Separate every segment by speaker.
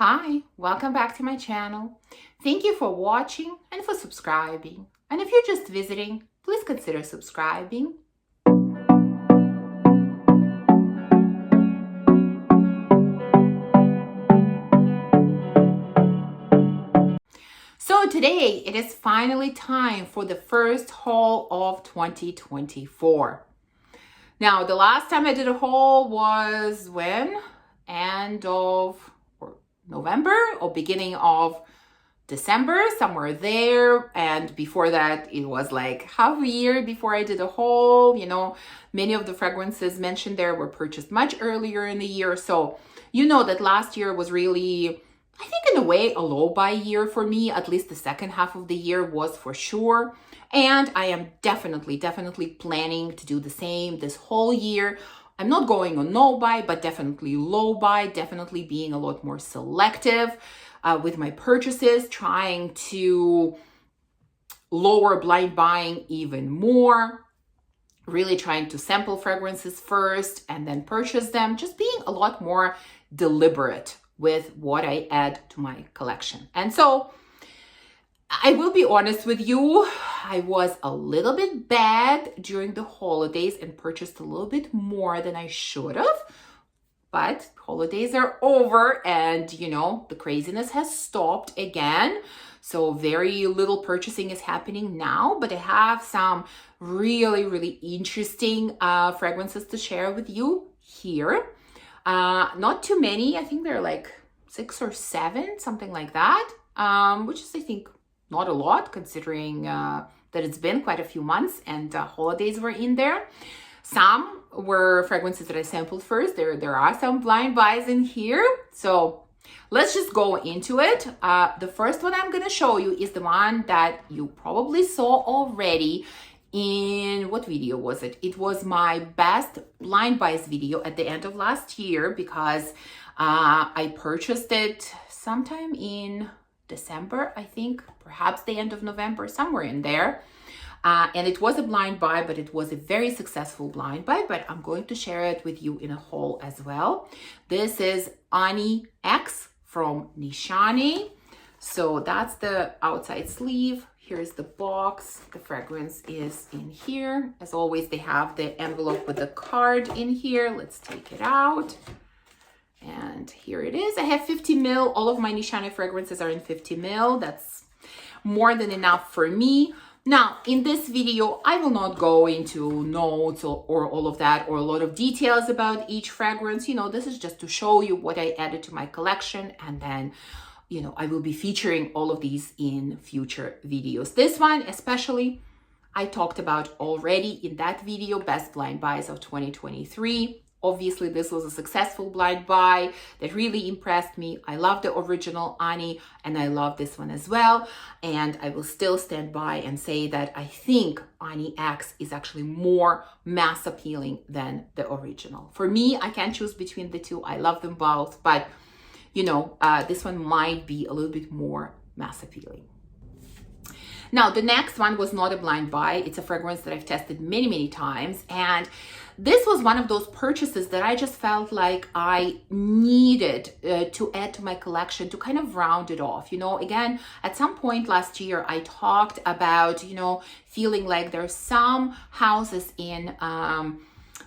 Speaker 1: Hi, welcome back to my channel. Thank you for watching and for subscribing. And if you're just visiting, please consider subscribing. So today it is finally time for the first haul of 2024. Now, the last time I did a haul was when? End of November or beginning of December, somewhere there. And before that, it was like half a year before I did a haul. Many of the fragrances mentioned there were purchased much earlier in the year. So that last year was really, I think in a way, a low buy year for me. At least the second half of the year was for sure. And I am definitely planning to do the same this whole year. I'm not going on no buy, but definitely low buy, definitely being a lot more selective with my purchases, trying to lower blind buying even more, really trying to sample fragrances first and then purchase them, just being a lot more deliberate with what I add to my collection. And so I will be honest with you, I was a little bit bad during the holidays and purchased a little bit more than I should have. But holidays are over and, the craziness has stopped again. So very little purchasing is happening now, but I have some really interesting fragrances to share with you here. Not too many. I think there are like 6 or 7, something like that, which is, I think, not a lot considering that it's been quite a few months and holidays were in there. Some were fragrances that I sampled first. There are some blind buys in here. So let's just go into it. The first one I'm going to show you is the one that you probably saw already in, what video was it? It was my best blind buys video at the end of last year because I purchased it sometime in December, I think, perhaps the end of November, somewhere in there. And it was a blind buy, but it was a very successful blind buy, but I'm going to share it with you in a haul as well. This is Ani X from Nishane. So that's the outside sleeve. Here's the box. The fragrance is in here. As always, they have the envelope with the card in here. Let's take it out. And here it is. I have 50 ml. All of my Nishane fragrances are in 50 ml. That's more than enough for me. Now, in this video, I will not go into notes or all of that or a lot of details about each fragrance. This is just to show you what I added to my collection. And then, I will be featuring all of these in future videos. This one, especially, I talked about already in that video, Best Blind Buys of 2023. Obviously, this was a successful blind buy that really impressed me. I love the original Ani and I love this one as well. And I will still stand by and say that I think Ani X is actually more mass appealing than the original. For me, I can't choose between the two. I love them both, but this one might be a little bit more mass appealing. Now, the next one was not a blind buy. It's a fragrance that I've tested many times. And this was one of those purchases that I just felt like I needed to add to my collection to kind of round it off. Again, at some point last year, I talked about, feeling like there's some houses in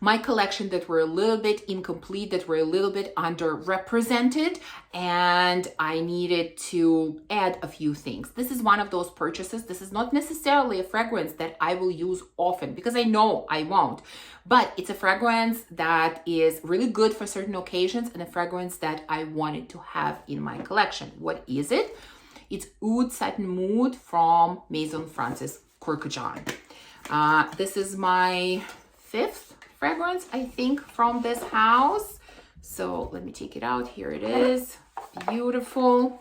Speaker 1: my collection that were a little bit incomplete, that were a little bit underrepresented, and I needed to add a few things. This is one of those purchases. This is not necessarily a fragrance that I will use often because I know I won't, but it's a fragrance that is really good for certain occasions and a fragrance that I wanted to have in my collection. What is it? It's Oud Satin Mood from Maison Francis Kurkdjian. This is my 5th fragrance, I think, from this house. So let me take it out. Here it is. Beautiful.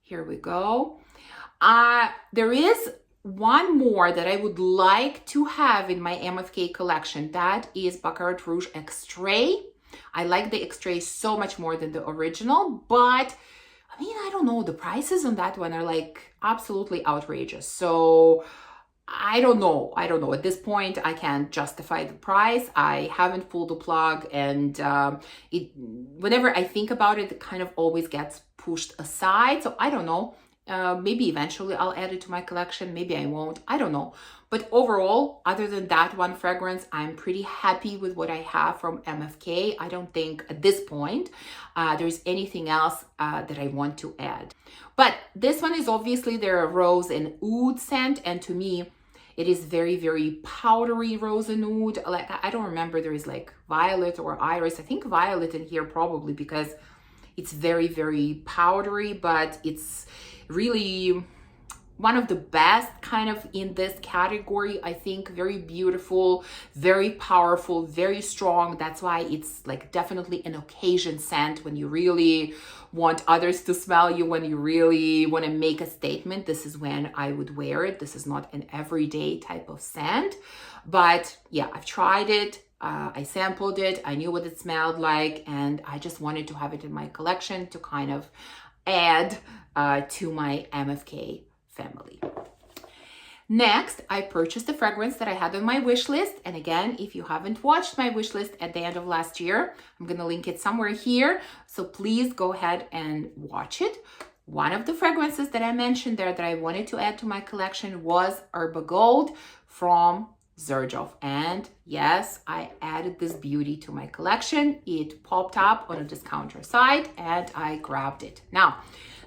Speaker 1: Here we go. There is one more that I would like to have in my MFK collection. That is Baccarat Rouge Extrait. I like the Extrait so much more than the original, but I don't know. The prices on that one are like absolutely outrageous. So I don't know. At this point, I can't justify the price. I haven't pulled the plug, and whenever I think about it, it kind of always gets pushed aside. So I don't know. Maybe eventually I'll add it to my collection. Maybe I won't. I don't know. But overall, other than that one fragrance, I'm pretty happy with what I have from MFK. I don't think at this point there's anything else that I want to add. But this one is obviously their rose and oud scent, and to me, it is very, very powdery rose and oud. Like, I don't remember there is like violet or iris. I think violet in here probably, because it's very, very powdery, but it's really one of the best kind of in this category. I think very beautiful, very powerful, very strong. That's why it's like definitely an occasion scent when you really want others to smell you, when you really want to make a statement. This is when I would wear it. This is not an everyday type of scent, but yeah, I've tried it. I sampled it. I knew what it smelled like, and I just wanted to have it in my collection to kind of add to my MFK family. Next, I purchased a fragrance that I had on my wish list. And again, if you haven't watched my wish list at the end of last year, I'm going to link it somewhere here. So please go ahead and watch it. One of the fragrances that I mentioned there that I wanted to add to my collection was Herba Gold from Xerjoff. And yes, I added this beauty to my collection. It popped up on a discounter site and I grabbed it. Now,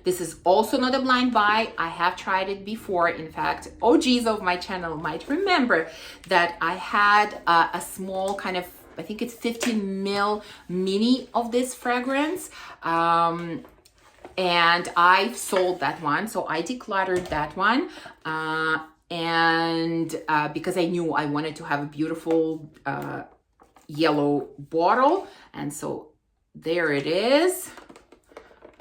Speaker 1: this is also not a blind buy. I have tried it before. In fact, OGs of my channel might remember that I had a small kind of, I think it's 15 ml mini of this fragrance. And I sold that one. So I decluttered that one. Because I knew I wanted to have a beautiful yellow bottle. And so there it is.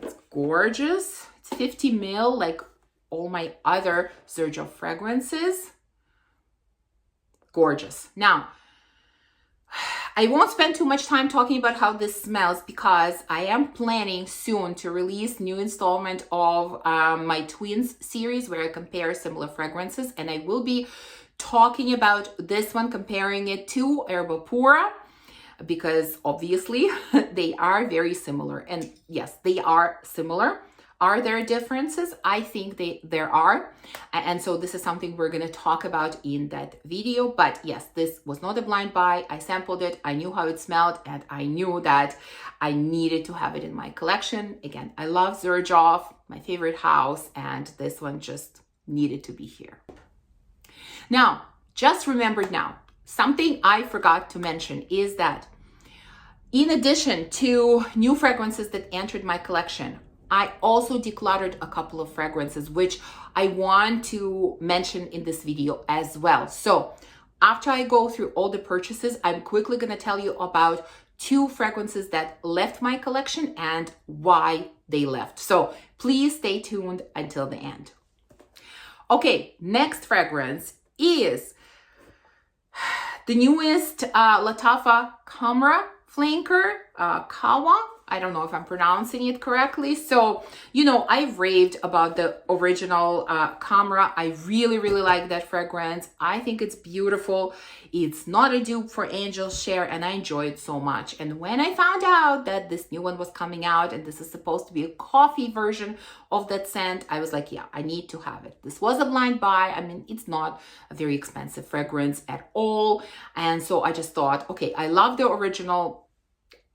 Speaker 1: It's gorgeous. It's 50 ml, like all my other Xerjoff fragrances. Gorgeous. Now, I won't spend too much time talking about how this smells because I am planning soon to release new installment of my Twins series where I compare similar fragrances, and I will be talking about this one, comparing it to Herba Pura, because obviously they are very similar. And yes, they are similar. Are there differences? I think there are. And so this is something we're going to talk about in that video. But yes, this was not a blind buy. I sampled it. I knew how it smelled, and I knew that I needed to have it in my collection. Again, I love Xerjoff, my favorite house, and this one just needed to be here. Now, just remembered now, something I forgot to mention is that in addition to new fragrances that entered my collection, I also decluttered a couple of fragrances, which I want to mention in this video as well. So after I go through all the purchases, I'm quickly going to tell you about 2 fragrances that left my collection and why they left. So please stay tuned until the end. Okay, next fragrance is the newest Lattafa Camera Flanker Kawa. I don't know if I'm pronouncing it correctly. So, you know, I've raved about the original Camera. I really, really like that fragrance. I think it's beautiful. It's not a dupe for Angel's Share, and I enjoy it so much. And when I found out that this new one was coming out and this is supposed to be a coffee version of that scent, I was like, yeah, I need to have it. This was a blind buy. I mean, it's not a very expensive fragrance at all. And so I just thought, okay, I love the original.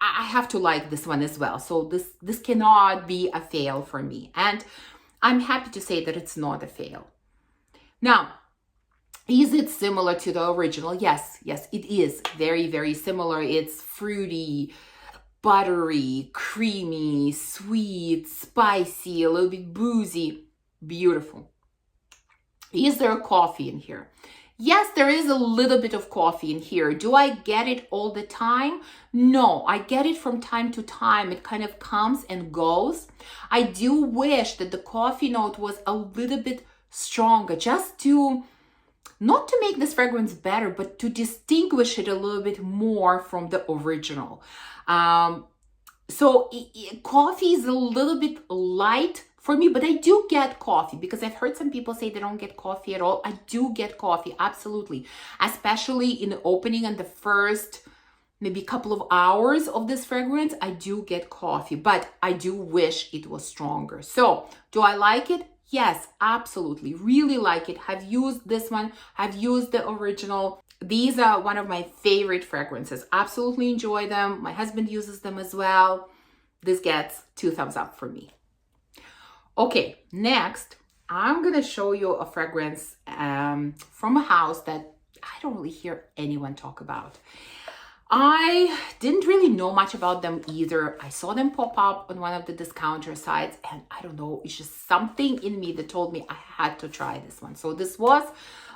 Speaker 1: I have to like this one as well. So this cannot be a fail for me. And I'm happy to say that it's not a fail. Now, is it similar to the original? Yes, it is very, very similar. It's fruity, buttery, creamy, sweet, spicy, a little bit boozy, beautiful. Is there a coffee in here? Yes, there is a little bit of coffee in here. Do I get it all the time? No, I get it from time to time. It kind of comes and goes. I do wish that the coffee note was a little bit stronger, just to, not to make this fragrance better, but to distinguish it a little bit more from the original. So coffee is a little bit light for me, but I do get coffee because I've heard some people say they don't get coffee at all. I do get coffee, absolutely, especially in the opening and the first maybe couple of hours of this fragrance. I do get coffee, but I do wish it was stronger. So do I like it? Yes, absolutely. Really like it. Have used this one. Have used the original. These are one of my favorite fragrances. Absolutely enjoy them. My husband uses them as well. This gets 2 thumbs up for me. Okay, next, I'm going to show you a fragrance from a house that I don't really hear anyone talk about. I didn't really know much about them either. I saw them pop up on one of the discounter sites, and I don't know, it's just something in me that told me I had to try this one. So this was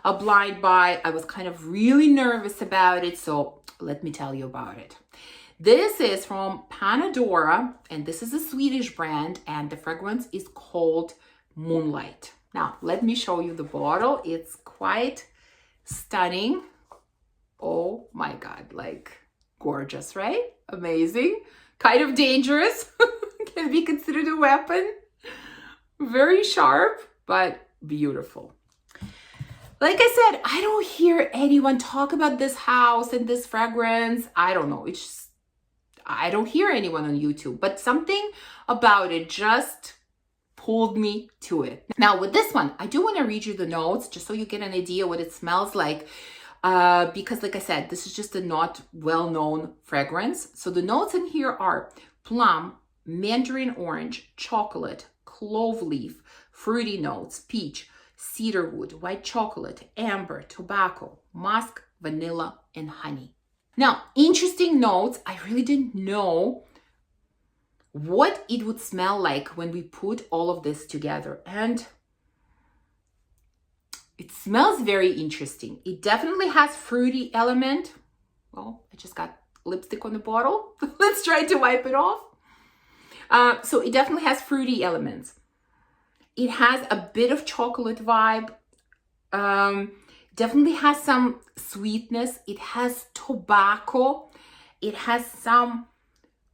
Speaker 1: a blind buy. I was kind of really nervous about it, so let me tell you about it. This is from Panadora, and this is a Swedish brand, and the fragrance is called Moonlight. Now, let me show you the bottle. It's quite stunning. Oh my God, like gorgeous, right? Amazing. Kind of dangerous. Can be considered a weapon. Very sharp, but beautiful. Like I said, I don't hear anyone talk about this house and this fragrance. I don't know. It's just, I don't hear anyone on YouTube, but something about it just pulled me to it. Now with this one, I do want to read you the notes just so you get an idea what it smells like. Because like I said, this is just a not well-known fragrance. So the notes in here are plum, mandarin orange, chocolate, clove leaf, fruity notes, peach, cedarwood, white chocolate, amber, tobacco, musk, vanilla, and honey. Now, interesting notes. I really didn't know what it would smell like when we put all of this together. And it smells very interesting. It definitely has fruity element. Well, I just got lipstick on the bottle. Let's try to wipe it off. So it definitely has fruity elements. It has a bit of chocolate vibe. Definitely has some sweetness. It has tobacco. It has some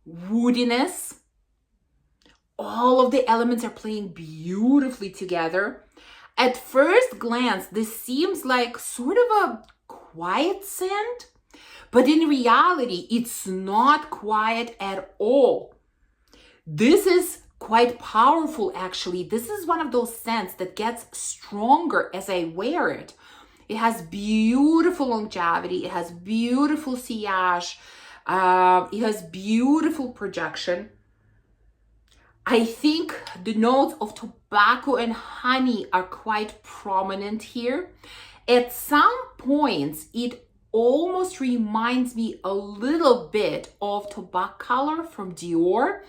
Speaker 1: woodiness. All of the elements are playing beautifully together. At first glance, this seems like sort of a quiet scent, but in reality, it's not quiet at all. This is quite powerful, actually. This is one of those scents that gets stronger as I wear it. It has beautiful longevity. It has beautiful sillage. It has beautiful projection. I think the notes of tobacco and honey are quite prominent here. At some points, it almost reminds me a little bit of Tobacco Color from Dior,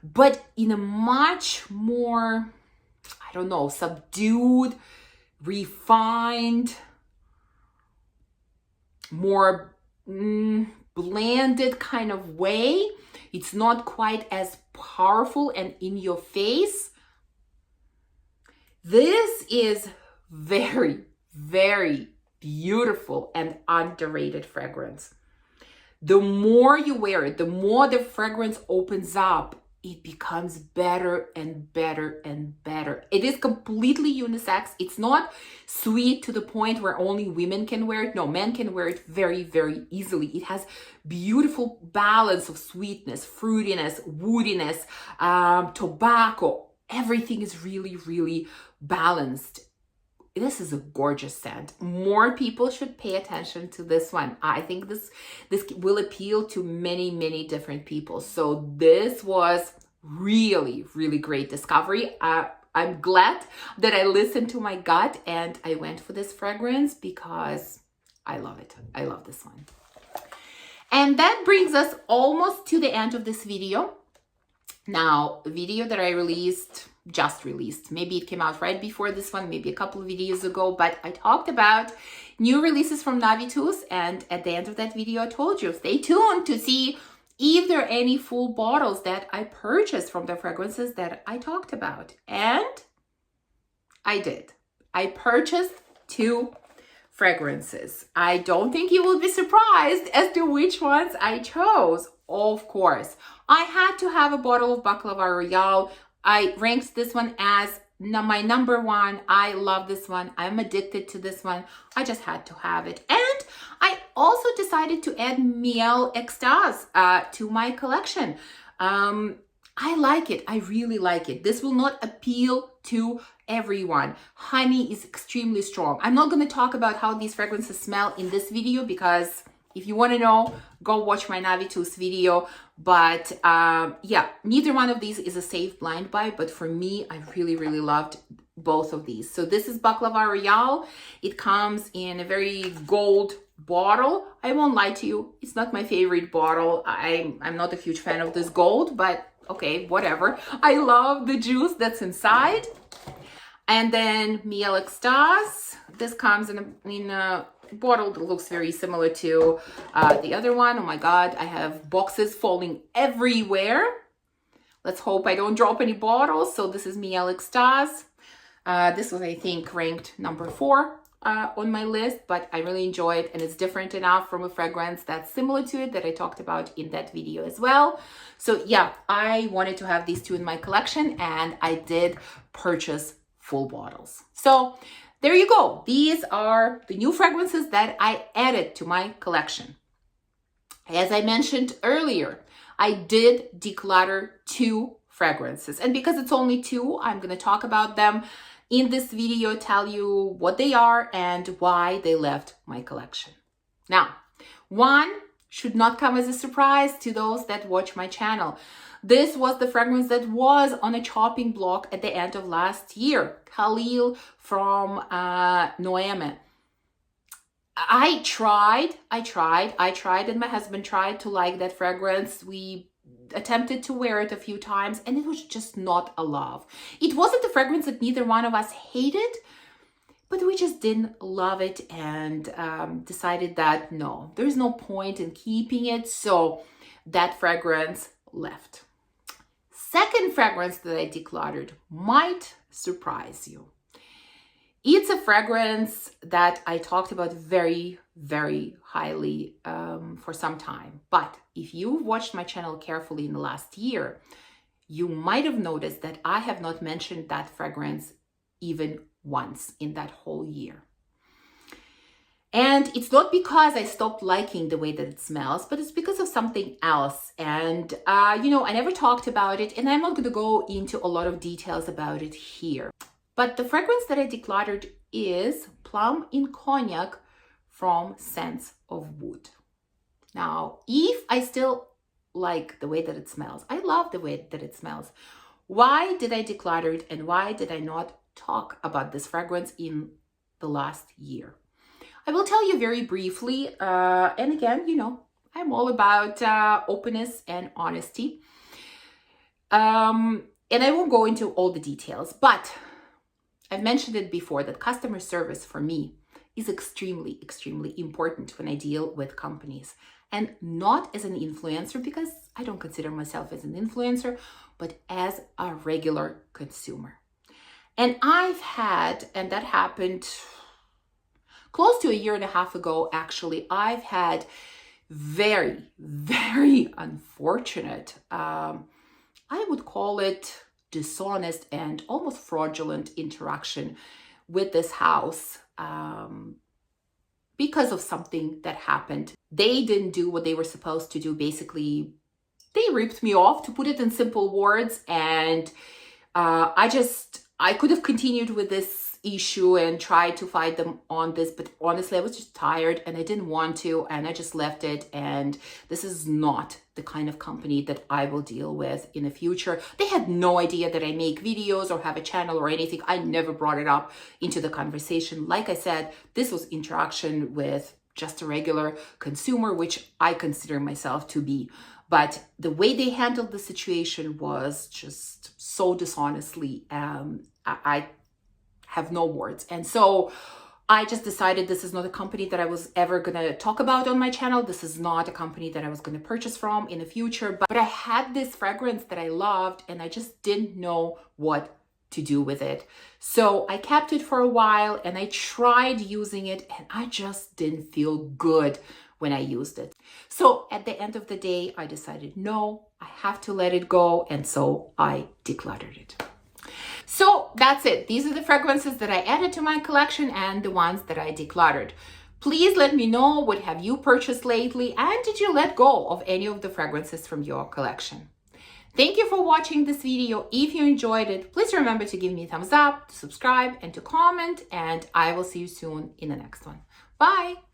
Speaker 1: but in a much more, I don't know, subdued, refined, more blended kind of way. It's not quite as powerful and in your face. This is very, very beautiful and underrated fragrance. The more you wear it, the more the fragrance opens up, it becomes better and better and better. It is completely unisex. It's not sweet to the point where only women can wear it. No, men can wear it very, very easily. It has beautiful balance of sweetness, fruitiness, woodiness, tobacco. Everything is really, really balanced. This is a gorgeous scent. More people should pay attention to this one. I think this will appeal to many, many different people. So this was really, really great discovery. I'm glad that I listened to my gut and I went for this fragrance because I love it. I love this one. And that brings us almost to the end of this video. Now, a video that I just released. Maybe it came out right before this one, maybe a couple of videos ago, but I talked about new releases from Navitus, and at the end of that video, I told you, stay tuned to see if there are any full bottles that I purchased from the fragrances that I talked about. And I did. I purchased 2 fragrances. I don't think you will be surprised as to which ones I chose. Of course, I had to have a bottle of Baklava Royale. I ranked this one as my number one. I love this one. I'm addicted to this one. I just had to have it. And I also decided to add Miel Extase to my collection. I like it. I really like it. This will not appeal to everyone. Honey is extremely strong. I'm not going to talk about how these fragrances smell in this video because if you want to know, go watch my Navitus video. But yeah, neither one of these is a safe blind buy. But for me, I really, really loved both of these. So this is Baklava Royale. It comes in a very gold bottle. I won't lie to you. It's not my favorite bottle. I'm not a huge fan of this gold, but okay, whatever. I love the juice that's inside. And then Miel Extase. This comes in a bottle that looks very similar to the other one. Oh my God, I have boxes falling everywhere. Let's hope I don't drop any bottles. So this is Miel Extase. This was, I think, ranked number 4 on my list, but I really enjoy it, and it's different enough from a fragrance that's similar to it that I talked about in that video as well. So yeah, I wanted to have these two in my collection, and I did purchase full bottles. So there you go. These are the new fragrances that I added to my collection. As I mentioned earlier, I did declutter 2 fragrances, and because it's only 2, I'm going to talk about them in this video, tell you what they are and why they left my collection. Now, one should not come as a surprise to those that watch my channel. This was the fragrance that was on a chopping block at the end of last year, Khalil from Noeme. I tried, and my husband tried to like that fragrance. We attempted to wear it a few times, and it was just not a love. It wasn't a fragrance that neither one of us hated, but we just didn't love it, and decided that no, there's no point in keeping it. So that fragrance left. Second fragrance that I decluttered might surprise you. It's a fragrance that I talked about very, very highly for some time. But if you've watched my channel carefully in the last year, you might have noticed that I have not mentioned that fragrance even once in that whole year. And it's not because I stopped liking the way that it smells, but it's because of something else. And, you know, I never talked about it, and I'm not going to go into a lot of details about it here. But the fragrance that I decluttered is Plum in Cognac from Scents of Wood. Now, if I still like the way that it smells, I love the way that it smells, why did I declutter it, and why did I not talk about this fragrance in the last year? I will tell you very briefly, and again, you know, I'm all about openness and honesty. And I won't go into all the details, but I've mentioned it before that customer service for me is extremely, extremely important when I deal with companies, and not as an influencer, because I don't consider myself as an influencer, but as a regular consumer. And I've had, and that happened close to a year and a half ago, actually, I've had very, very unfortunate, I would call it dishonest and almost fraudulent interaction with this house because of something that happened. They didn't do what they were supposed to do. Basically, they ripped me off, to put it in simple words, and I could have continued with this issue and tried to fight them on this, but honestly, I was just tired and I didn't want to, and I just left it. And this is not the kind of company that I will deal with in the future. They had no idea that I make videos or have a channel or anything. I never brought it up into the conversation. Like I said, this was interaction with just a regular consumer, which I consider myself to be. But the way they handled the situation was just so dishonestly. I have no words. And so I just decided this is not a company that I was ever going to talk about on my channel. This is not a company that I was going to purchase from in the future. But I had this fragrance that I loved, and I just didn't know what to do with it. So I kept it for a while, and I tried using it, and I just didn't feel good when I used it. So at the end of the day, I decided, no, I have to let it go, and so I decluttered it. So that's it. These are the fragrances that I added to my collection and the ones that I decluttered. Please let me know, what have you purchased lately, and did you let go of any of the fragrances from your collection? Thank you for watching this video. If you enjoyed it, please remember to give me a thumbs up, to subscribe, and to comment, and I will see you soon in the next one. Bye!